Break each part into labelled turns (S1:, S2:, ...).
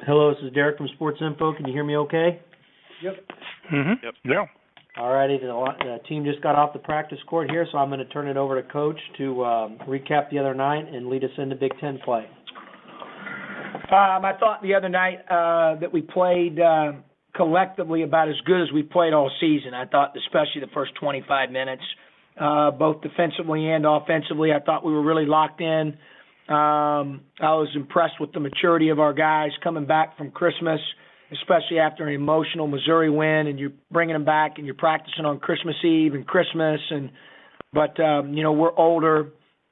S1: Hello, this is Derek from Sports Info. Can you hear me okay?
S2: Yep.
S3: Mm-hmm. Yep. Yeah.
S1: All righty. The team just got off the practice court here, so I'm going to turn it over to Coach to recap the other night and lead us into Big Ten play.
S2: I thought the other night that we played collectively about as good as we played all season. I thought especially the first 25 minutes, both defensively and offensively, I thought we were really locked in. I was impressed with the maturity of our guys coming back from Christmas, especially after an emotional Missouri win, and you're bringing them back and you're practicing on Christmas Eve and Christmas. But we're older,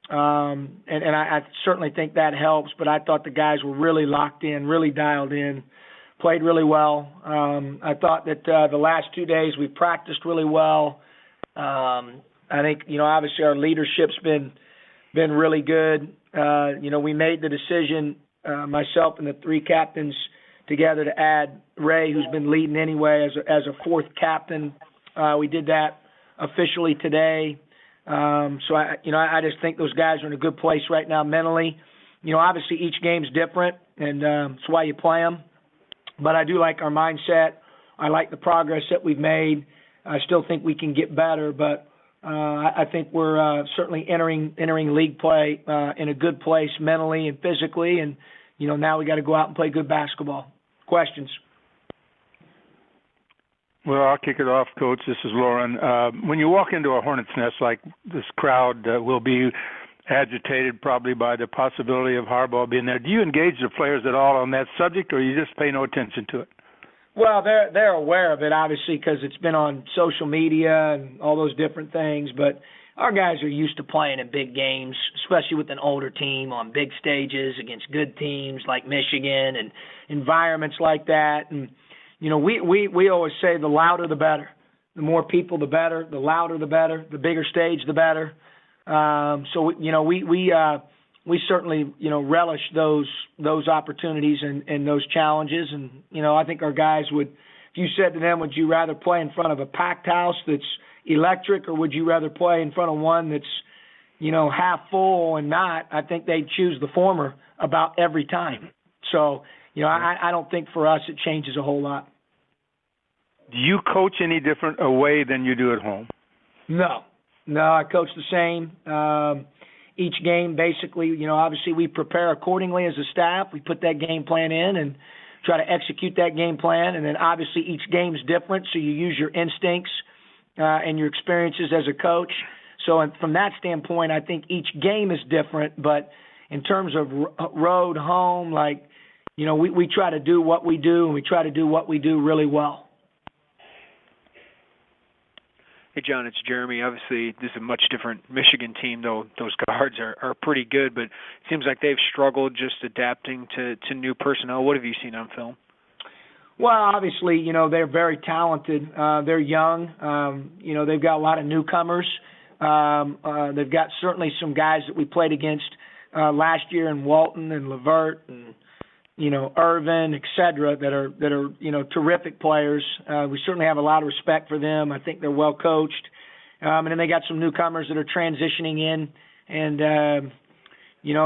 S2: and I certainly think that helps. But I thought the guys were really locked in, really dialed in, played really well. I thought that the last 2 days we practiced really well. I think, obviously our leadership's been really good. We made the decision, myself and the three captains together, to add Ray, who's been leading anyway, as a fourth captain. We did that officially today. So I just think those guys are in a good place right now mentally. Obviously each game's different, and that's why you play them. But I do like our mindset. I like the progress that we've made. I still think we can get better, but I think we're certainly entering league play in a good place mentally and physically, and now we got to go out and play good basketball. Questions?
S3: Well, I'll kick it off, Coach. This is Lauren. When you walk into a hornet's nest like this, crowd will be agitated probably by the possibility of Harbaugh being there. Do you engage the players at all on that subject, or you just pay no attention to it?
S2: Well, they're aware of it, obviously, because it's been on social media and all those different things. But our guys are used to playing in big games, especially with an older team on big stages against good teams like Michigan and environments like that. And, we always say the louder the better. The more people, the better. The louder the better. The bigger stage, the better. So, we certainly, relish those opportunities and those challenges. And, I think our guys would, if you said to them, would you rather play in front of a packed house that's electric, or would you rather play in front of one that's, half full and not, I think they'd choose the former about every time. So, I don't think for us it changes a whole lot.
S3: Do you coach any different away than you do at home?
S2: No, I coach the same. Each game, basically, obviously we prepare accordingly as a staff. We put that game plan in and try to execute that game plan. And then obviously each game's different, so you use your instincts and your experiences as a coach. So from that standpoint, I think each game is different. But in terms of road, home, we try to do what we do, and we try to do what we do really well.
S4: Hey, John, it's Jeremy. Obviously, this is a much different Michigan team, though those guards are pretty good, but it seems like they've struggled just adapting to new personnel. What have you seen on film?
S2: Well, obviously, they're very talented. They're young. They've got a lot of newcomers. They've got certainly some guys that we played against last year in Walton and Levert and Irvin, et cetera, that are terrific players. We certainly have a lot of respect for them. I think they're well coached. And then they got some newcomers that are transitioning in, and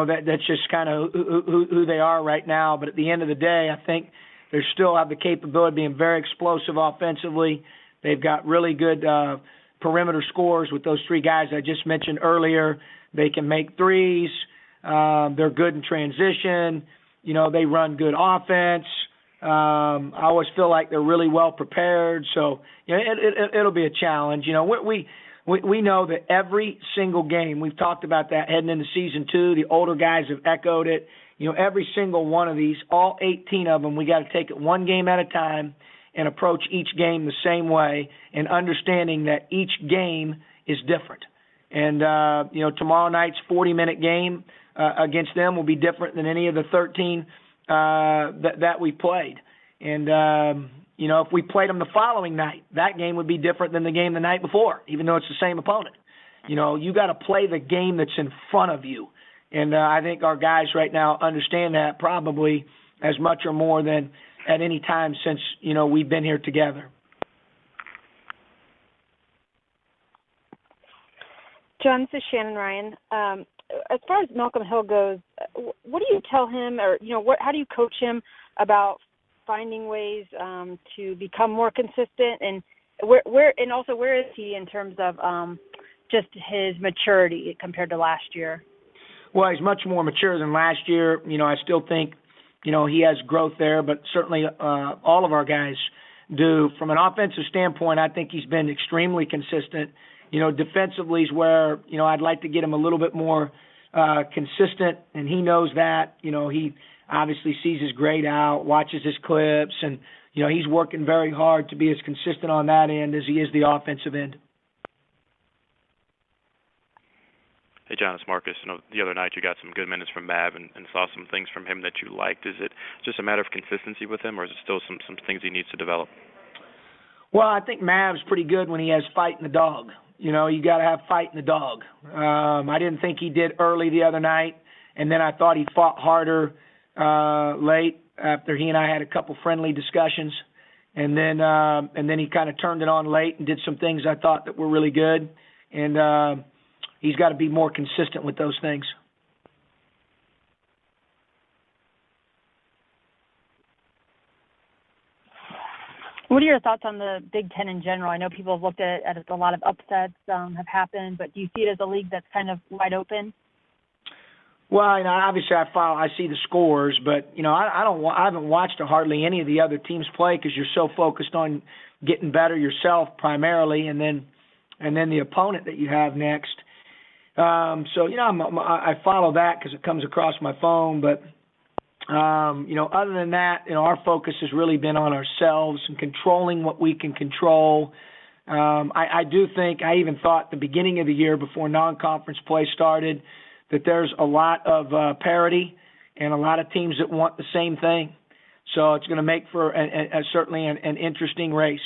S2: that's just kind of who they are right now. But at the end of the day, I think they still have the capability of being very explosive offensively. They've got really good perimeter scores with those three guys I just mentioned earlier. They can make threes. They're good in transition. They run good offense. I always feel like they're really well prepared. So, it'll be a challenge. We know that every single game, we've talked about that heading into season 2. The older guys have echoed it. Every single one of these, all 18 of them, we got to take it one game at a time and approach each game the same way, and understanding that each game is different. And, tomorrow night's 40-minute game against them will be different than any of the 13 that we played. And, if we played them the following night, that game would be different than the game the night before, even though it's the same opponent. You got to play the game that's in front of you. And I think our guys right now understand that probably as much or more than at any time since, we've been here together.
S5: John, this is Shannon Ryan. As far as Malcolm Hill goes, what do you tell him, or how do you coach him about finding ways to become more consistent, and where is he in terms of just his maturity compared to last year?
S2: Well, he's much more mature than last year. I still think, he has growth there, but certainly all of our guys do. From an offensive standpoint, I think he's been extremely consistent. Defensively is where, I'd like to get him a little bit more consistent, and he knows that. He obviously sees his grade out, watches his clips, and, he's working very hard to be as consistent on that end as he is the offensive end.
S6: Hey, John, it's Marcus. The other night you got some good minutes from Mav and saw some things from him that you liked. Is it just a matter of consistency with him, or is it still some things he needs to develop?
S2: Well, I think Mav's pretty good when he has fight in the dog. You got to have fight in the dog. I didn't think he did early the other night, and then I thought he fought harder late after he and I had a couple friendly discussions, and then he kind of turned it on late and did some things I thought that were really good, and he's got to be more consistent with those things.
S5: What are your thoughts on the Big Ten in general? I know people have looked at it as a lot of upsets have happened, but do you see it as a league that's kind of wide open?
S2: Well, obviously I see the scores, but I haven't watched hardly any of the other teams play because you're so focused on getting better yourself primarily, and then the opponent that you have next. I follow that because it comes across my phone, but other than that, our focus has really been on ourselves and controlling what we can control. I do think, I even thought the beginning of the year before non-conference play started that there's a lot of parity and a lot of teams that want the same thing. So it's going to make for certainly an interesting race.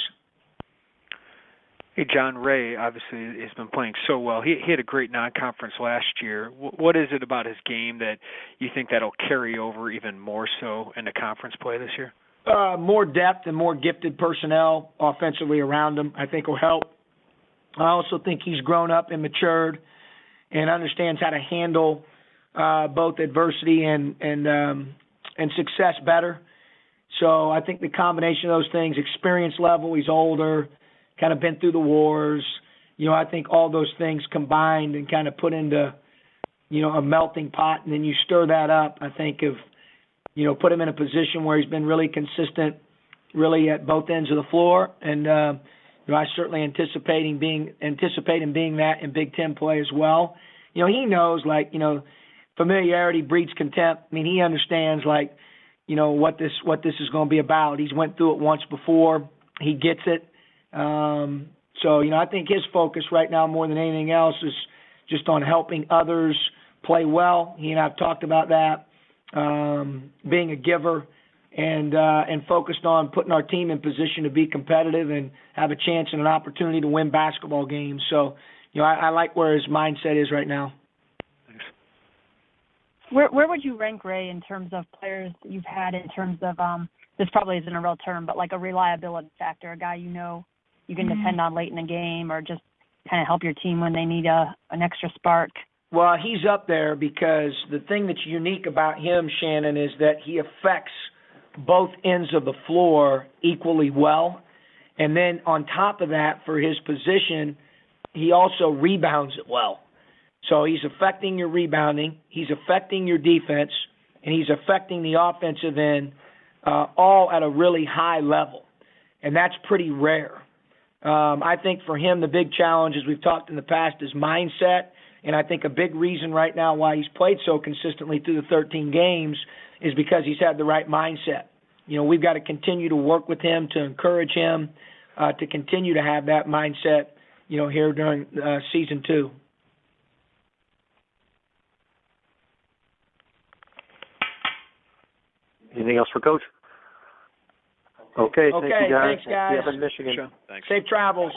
S4: Hey, John, Ray obviously has been playing so well. He had a great non-conference last year. What is it about his game that you think that'll carry over even more so into conference play this year?
S2: More depth and more gifted personnel offensively around him, I think, will help. I also think he's grown up and matured and understands how to handle both adversity and success better. So I think the combination of those things, experience level, he's older, kind of been through the wars. I think all those things combined and kind of put into, a melting pot, and then you stir that up, I think, put him in a position where he's been really consistent, really at both ends of the floor. And I certainly anticipate him being that in Big Ten play as well. He knows, familiarity breeds contempt. I mean, he understands, what this is going to be about. He's went through it once before. He gets it. I think his focus right now more than anything else is just on helping others play well. He and I have talked about that, being a giver and focused on putting our team in position to be competitive and have a chance and an opportunity to win basketball games. So, I like where his mindset is right now.
S4: Thanks.
S5: Where would you rank Ray in terms of players that you've had in terms of this probably isn't a real term, but like a reliability factor, a guy you can depend on late in the game or just kind of help your team when they need an extra spark?
S2: Well, he's up there because the thing that's unique about him, Shannon, is that he affects both ends of the floor equally well. And then on top of that, for his position, he also rebounds it well. So he's affecting your rebounding, he's affecting your defense, and he's affecting the offensive end all at a really high level. And that's pretty rare. I think for him, the big challenge, as we've talked in the past, is mindset. And I think a big reason right now why he's played so consistently through the 13 games is because he's had the right mindset. We've got to continue to work with him, to encourage him to continue to have that mindset, here during season 2.
S7: Anything else for Coach? Okay, thank you, guys.
S2: Thanks, guys.
S7: See you up in Michigan.
S6: Sure. Thanks.
S2: Safe travels.